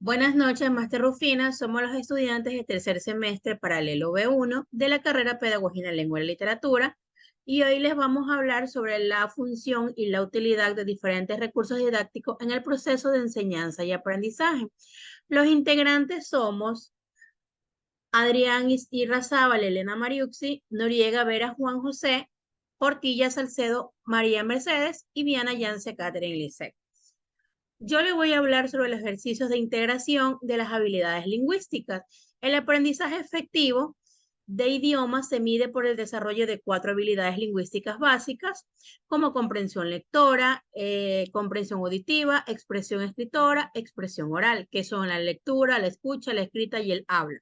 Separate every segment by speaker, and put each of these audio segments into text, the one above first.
Speaker 1: Buenas noches, Máster Rufina. Somos los estudiantes de tercer semestre paralelo B1 de la carrera Pedagogía en Lengua y Literatura y hoy les vamos a hablar sobre la función y la utilidad de diferentes recursos didácticos en el proceso de enseñanza y aprendizaje. Los integrantes somos Adrián Irrazábal, Elena Mariuxi, Noriega Vera Juan José, Portilla Salcedo, María Mercedes y Viana Yance Catherine Lisset. Yo le voy a hablar sobre los ejercicios de integración de las habilidades lingüísticas. El aprendizaje efectivo de idiomas se mide por el desarrollo de 4 habilidades lingüísticas básicas, como comprensión lectora, comprensión auditiva, expresión escritora, expresión oral, que son la lectura, la escucha, la escrita y el habla.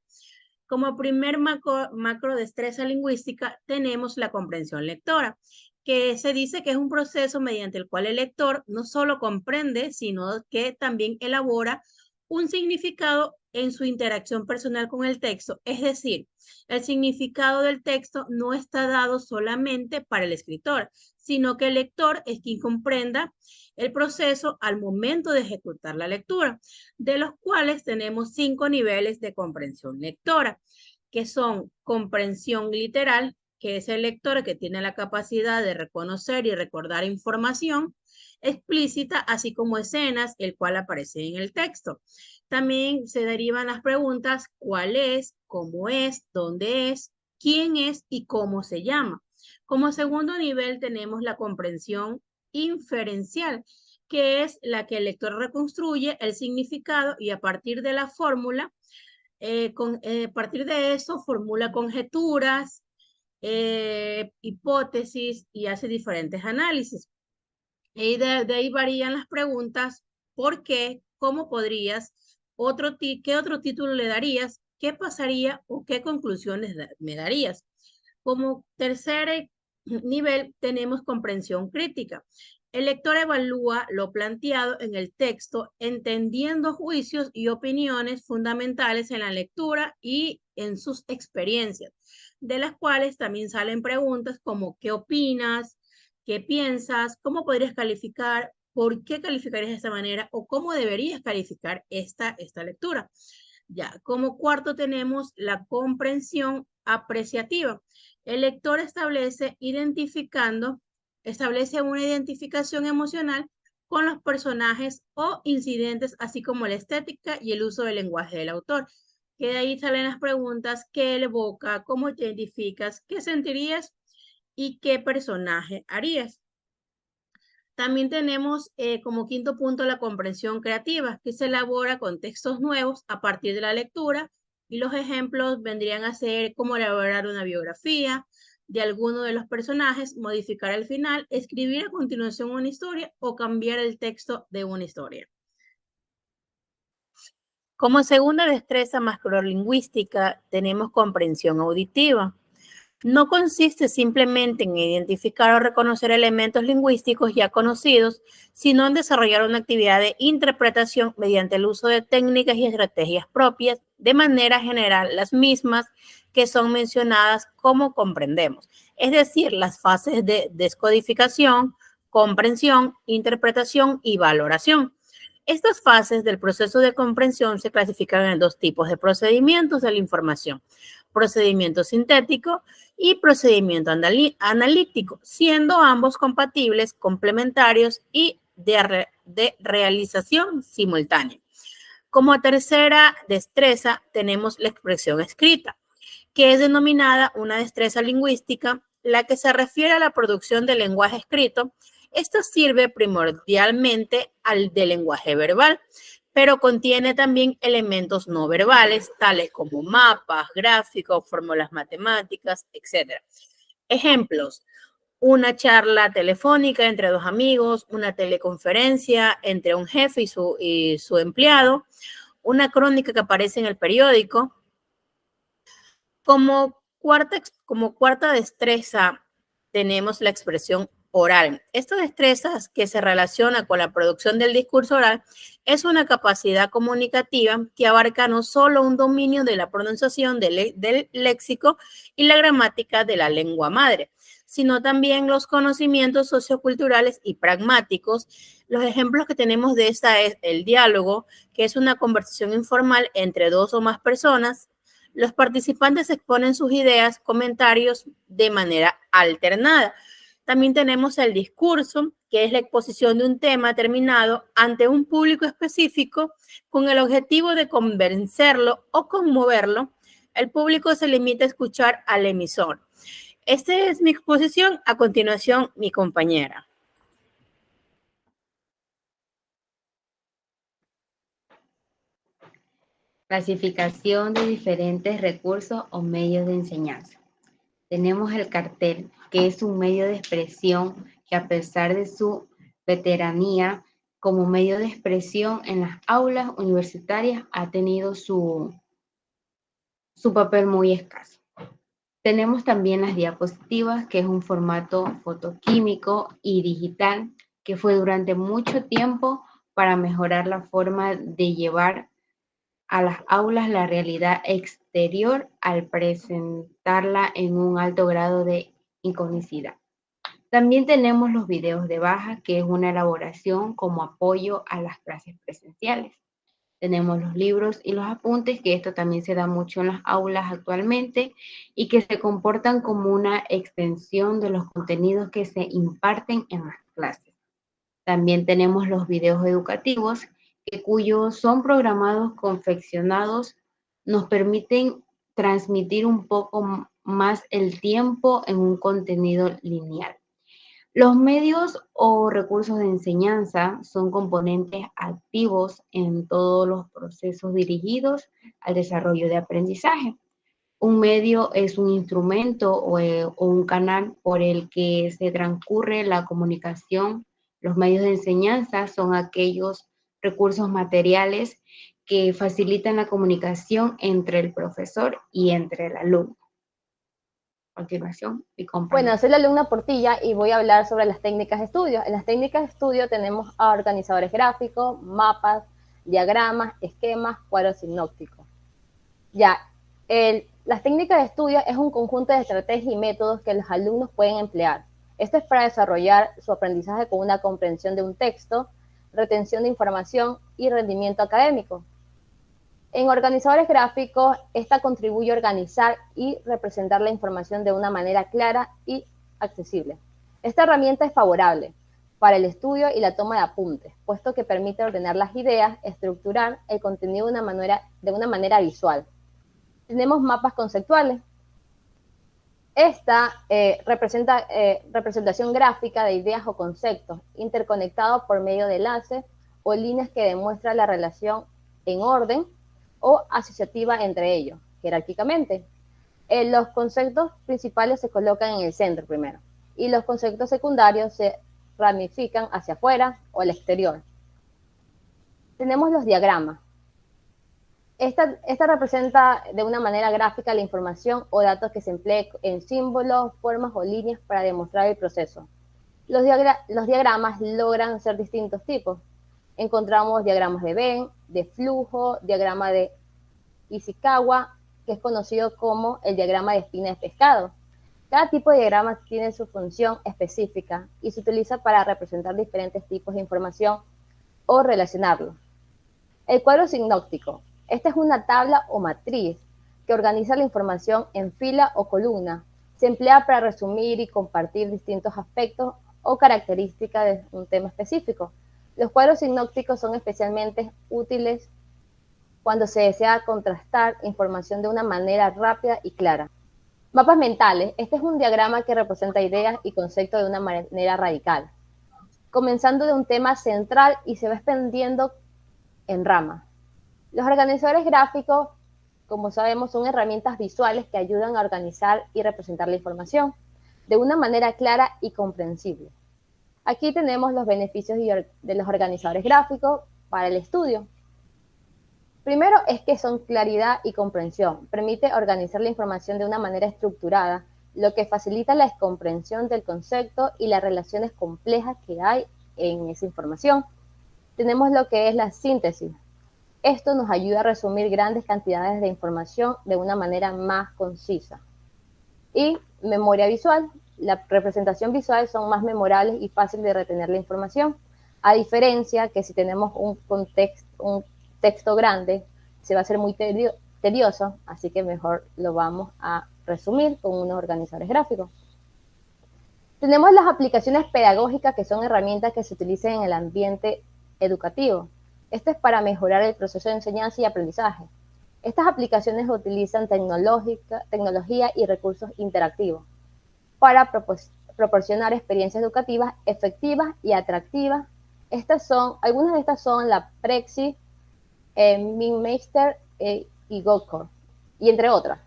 Speaker 1: Como primer macro destreza lingüística tenemos la comprensión lectora, que se dice que es un proceso mediante el cual el lector no solo comprende, sino que también elabora un significado en su interacción personal con el texto. Es decir, el significado del texto no está dado solamente para el escritor, sino que el lector es quien comprenda el proceso al momento de ejecutar la lectura, de los cuales tenemos 5 niveles de comprensión lectora, que son comprensión literal, que es el lector que tiene la capacidad de reconocer y recordar información explícita, así como escenas, el cual aparece en el texto. También se derivan las preguntas: ¿cuál es? ¿Cómo es? ¿Dónde es? ¿Quién es? ¿Y cómo se llama? Como segundo nivel tenemos la comprensión inferencial, que es la que el lector reconstruye el significado y a partir de la fórmula, a partir de eso formula conjeturas, hipótesis y hace diferentes análisis. Y de ahí varían las preguntas: ¿por qué? ¿Cómo podrías? ¿Qué otro título le darías? ¿Qué pasaría o qué conclusiones me darías? Como tercer nivel tenemos comprensión crítica. El lector evalúa lo planteado en el texto, entendiendo juicios y opiniones fundamentales en la lectura y en sus experiencias, de las cuales también salen preguntas como ¿qué opinas? ¿Qué piensas? ¿Cómo podrías calificar? ¿Por qué calificarías de esta manera? ¿O cómo deberías calificar esta lectura? Ya, como cuarto tenemos la comprensión apreciativa. El lector establece una identificación emocional con los personajes o incidentes, así como la estética y el uso del lenguaje del autor. Que de ahí salen las preguntas: ¿qué evoca? ¿Cómo te identificas? ¿Qué sentirías? ¿Y qué personaje harías? También tenemos como quinto punto la comprensión creativa, que se elabora con textos nuevos a partir de la lectura, y los ejemplos vendrían a ser cómo elaborar una biografía de alguno de los personajes, modificar el final, escribir a continuación una historia o cambiar el texto de una historia. Como segunda destreza macrolingüística tenemos comprensión auditiva. No consiste simplemente en identificar o reconocer elementos lingüísticos ya conocidos, sino en desarrollar una actividad de interpretación mediante el uso de técnicas y estrategias propias, de manera general las mismas que son mencionadas como comprendemos, es decir, las fases de descodificación, comprensión, interpretación y valoración. Estas fases del proceso de comprensión se clasifican en 2 tipos de procedimientos de la información: procedimiento sintético y procedimiento analítico, siendo ambos compatibles, complementarios y de realización simultánea. Como tercera destreza tenemos la expresión escrita, que es denominada una destreza lingüística, la que se refiere a la producción del lenguaje escrito. Esto sirve primordialmente al del lenguaje verbal, pero contiene también elementos no verbales, tales como mapas, gráficos, fórmulas matemáticas, etc. Ejemplos: una charla telefónica entre 2 amigos, una teleconferencia entre un jefe y su empleado, una crónica que aparece en el periódico. Como cuarta destreza tenemos la expresión oral. Estas destrezas que se relaciona con la producción del discurso oral es una capacidad comunicativa que abarca no solo un dominio de la pronunciación del léxico y la gramática de la lengua madre, sino también los conocimientos socioculturales y pragmáticos. Los ejemplos que tenemos de esta es el diálogo, que es una conversación informal entre dos o más personas. Los participantes exponen sus ideas, comentarios de manera alternada. También tenemos el discurso, que es la exposición de un tema determinado ante un público específico con el objetivo de convencerlo o conmoverlo. El público se limita a escuchar al emisor. Esta es mi exposición. A continuación, mi compañera.
Speaker 2: Clasificación de diferentes recursos o medios de enseñanza. Tenemos el cartel, que es un medio de expresión que a pesar de su veteranía como medio de expresión en las aulas universitarias ha tenido su papel muy escaso. Tenemos también las diapositivas, que es un formato fotoquímico y digital que fue durante mucho tiempo para mejorar la forma de llevar a las aulas la realidad exterior al presentarla en un alto grado de iconicidad. También tenemos los videos de baja, que es una elaboración como apoyo a las clases presenciales. Tenemos los libros y los apuntes, que esto también se da mucho en las aulas actualmente y que se comportan como una extensión de los contenidos que se imparten en las clases. También tenemos los videos educativos, cuyos son programados confeccionados, nos permiten transmitir un poco más el tiempo en un contenido lineal. Los medios o recursos de enseñanza son componentes activos en todos los procesos dirigidos al desarrollo de aprendizaje. Un medio es un instrumento o un canal por el que se transcurre la comunicación. Los medios de enseñanza son aquellos recursos materiales que facilitan la comunicación entre el profesor y entre el alumno. A continuación, mi compañero.
Speaker 3: Bueno, soy la alumna Portilla y voy a hablar sobre las técnicas de estudio. En las técnicas de estudio tenemos a organizadores gráficos, mapas, diagramas, esquemas, cuadros sinópticos. Las técnicas de estudio es un conjunto de estrategias y métodos que los alumnos pueden emplear. Esto es para desarrollar su aprendizaje con una comprensión de un texto, retención de información y rendimiento académico. En organizadores gráficos, esta contribuye a organizar y representar la información de una manera clara y accesible. Esta herramienta es favorable para el estudio y la toma de apuntes, puesto que permite ordenar las ideas, estructurar el contenido de una manera visual. Tenemos mapas conceptuales. Esta representación gráfica de ideas o conceptos interconectados por medio de enlaces o líneas que demuestran la relación en orden o asociativa entre ellos, jerárquicamente. Los conceptos principales se colocan en el centro primero y los conceptos secundarios se ramifican hacia afuera o al exterior. Tenemos los diagramas. Esta representa de una manera gráfica la información o datos que se empleen en símbolos, formas o líneas para demostrar el proceso. Los diagramas logran ser distintos tipos. Encontramos diagramas de Venn, de flujo, diagrama de Ishikawa, que es conocido como el diagrama de espina de pescado. Cada tipo de diagrama tiene su función específica y se utiliza para representar diferentes tipos de información o relacionarlos. El cuadro sinóptico. Esta es una tabla o matriz que organiza la información en fila o columna. Se emplea para resumir y compartir distintos aspectos o características de un tema específico. Los cuadros sinópticos son especialmente útiles cuando se desea contrastar información de una manera rápida y clara. Mapas mentales. Este es un diagrama que representa ideas y conceptos de una manera radical, comenzando de un tema central y se va extendiendo en ramas. Los organizadores gráficos, como sabemos, son herramientas visuales que ayudan a organizar y representar la información de una manera clara y comprensible. Aquí tenemos los beneficios de los organizadores gráficos para el estudio. Primero es que son claridad y comprensión. Permite organizar la información de una manera estructurada, lo que facilita la comprensión del concepto y las relaciones complejas que hay en esa información. Tenemos lo que es la síntesis. Esto nos ayuda a resumir grandes cantidades de información de una manera más concisa. Y memoria visual. La representación visual son más memorables y fácil de retener la información, a diferencia que si tenemos un texto grande, se va a hacer muy tedioso, así que mejor lo vamos a resumir con unos organizadores gráficos. Tenemos las aplicaciones pedagógicas, que son herramientas que se utilizan en el ambiente educativo. Esto es para mejorar el proceso de enseñanza y aprendizaje. Estas aplicaciones utilizan tecnología y recursos interactivos para proporcionar experiencias educativas efectivas y atractivas. Algunas de estas son la Prexis, MindMeister y Goldcore, y entre otras.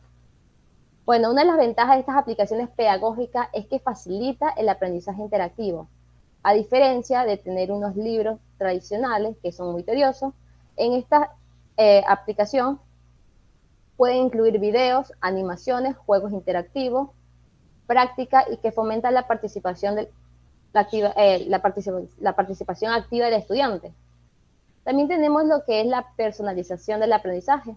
Speaker 3: Bueno, una de las ventajas de estas aplicaciones pedagógicas es que facilita el aprendizaje interactivo, a diferencia de tener unos libros tradicionales que son muy tediosos. En esta aplicación pueden incluir videos, animaciones, juegos interactivos, práctica y que fomenta la participación activa del estudiante. También tenemos lo que es la personalización del aprendizaje.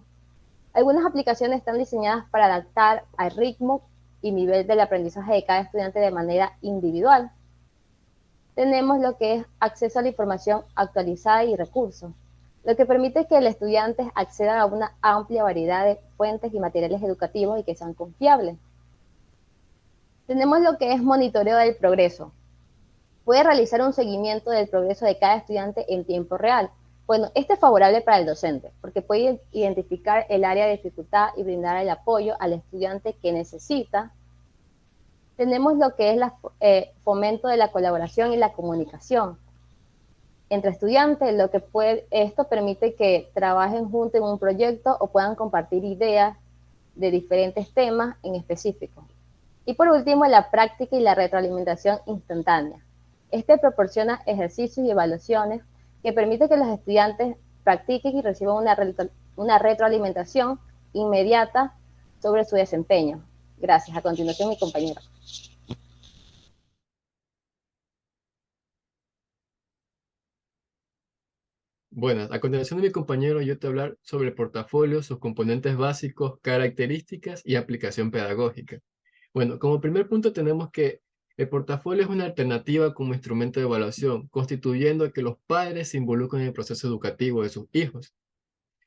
Speaker 3: Algunas aplicaciones están diseñadas para adaptar al ritmo y nivel del aprendizaje de cada estudiante de manera individual. Tenemos lo que es acceso a la información actualizada y recursos, lo que permite que el estudiante acceda a una amplia variedad de fuentes y materiales educativos y que sean confiables. Tenemos lo que es monitoreo del progreso. Puede realizar un seguimiento del progreso de cada estudiante en tiempo real. Bueno, esto es favorable para el docente, porque puede identificar el área de dificultad y brindar el apoyo al estudiante que necesita. Tenemos lo que es fomento de la colaboración y la comunicación entre estudiantes, esto permite que trabajen juntos en un proyecto o puedan compartir ideas de diferentes temas en específico. Y por último, la práctica y la retroalimentación instantánea. Este proporciona ejercicios y evaluaciones que permite que los estudiantes practiquen y reciban una retroalimentación inmediata sobre su desempeño. Gracias. A continuación, mi compañero.
Speaker 4: Buenas, a continuación de mi compañero yo te voy a hablar sobre el portafolio, sus componentes básicos, características y aplicación pedagógica. Bueno, como primer punto tenemos que el portafolio es una alternativa como instrumento de evaluación, constituyendo que los padres se involucren en el proceso educativo de sus hijos.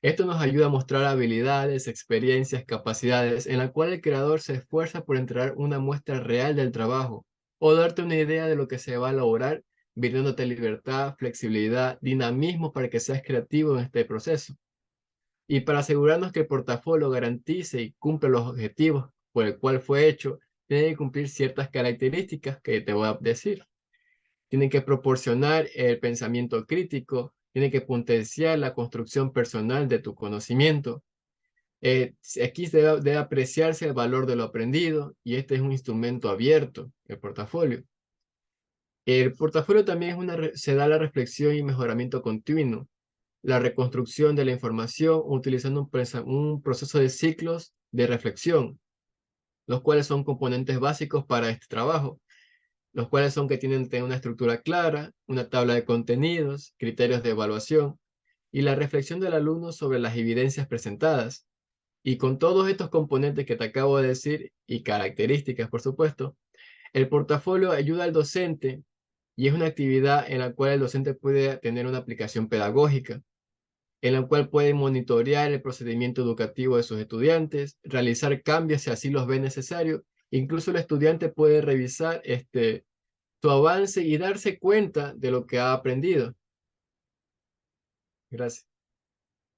Speaker 4: Esto nos ayuda a mostrar habilidades, experiencias, capacidades, en la cual el creador se esfuerza por entregar una muestra real del trabajo o darte una idea de lo que se va a lograr, brindándote libertad, flexibilidad, dinamismo para que seas creativo en este proceso. Y para asegurarnos que el portafolio garantice y cumple los objetivos por el cual fue hecho, tiene que cumplir ciertas características que te voy a decir. Tiene que proporcionar el pensamiento crítico, tiene que potenciar la construcción personal de tu conocimiento. Aquí debe apreciarse el valor de lo aprendido y este es un instrumento abierto, el portafolio. El portafolio también se da la reflexión y mejoramiento continuo, la reconstrucción de la información utilizando un proceso de ciclos de reflexión, los cuales son componentes básicos para este trabajo, los cuales son que tienen que tener una estructura clara, una tabla de contenidos, criterios de evaluación y la reflexión del alumno sobre las evidencias presentadas. Y con todos estos componentes que te acabo de decir y características, por supuesto, el portafolio ayuda al docente y es una actividad en la cual el docente puede tener una aplicación pedagógica, en la cual puede monitorear el procedimiento educativo de sus estudiantes, realizar cambios si así los ve necesario. Incluso el estudiante puede revisar su avance y darse cuenta de lo que ha aprendido. Gracias.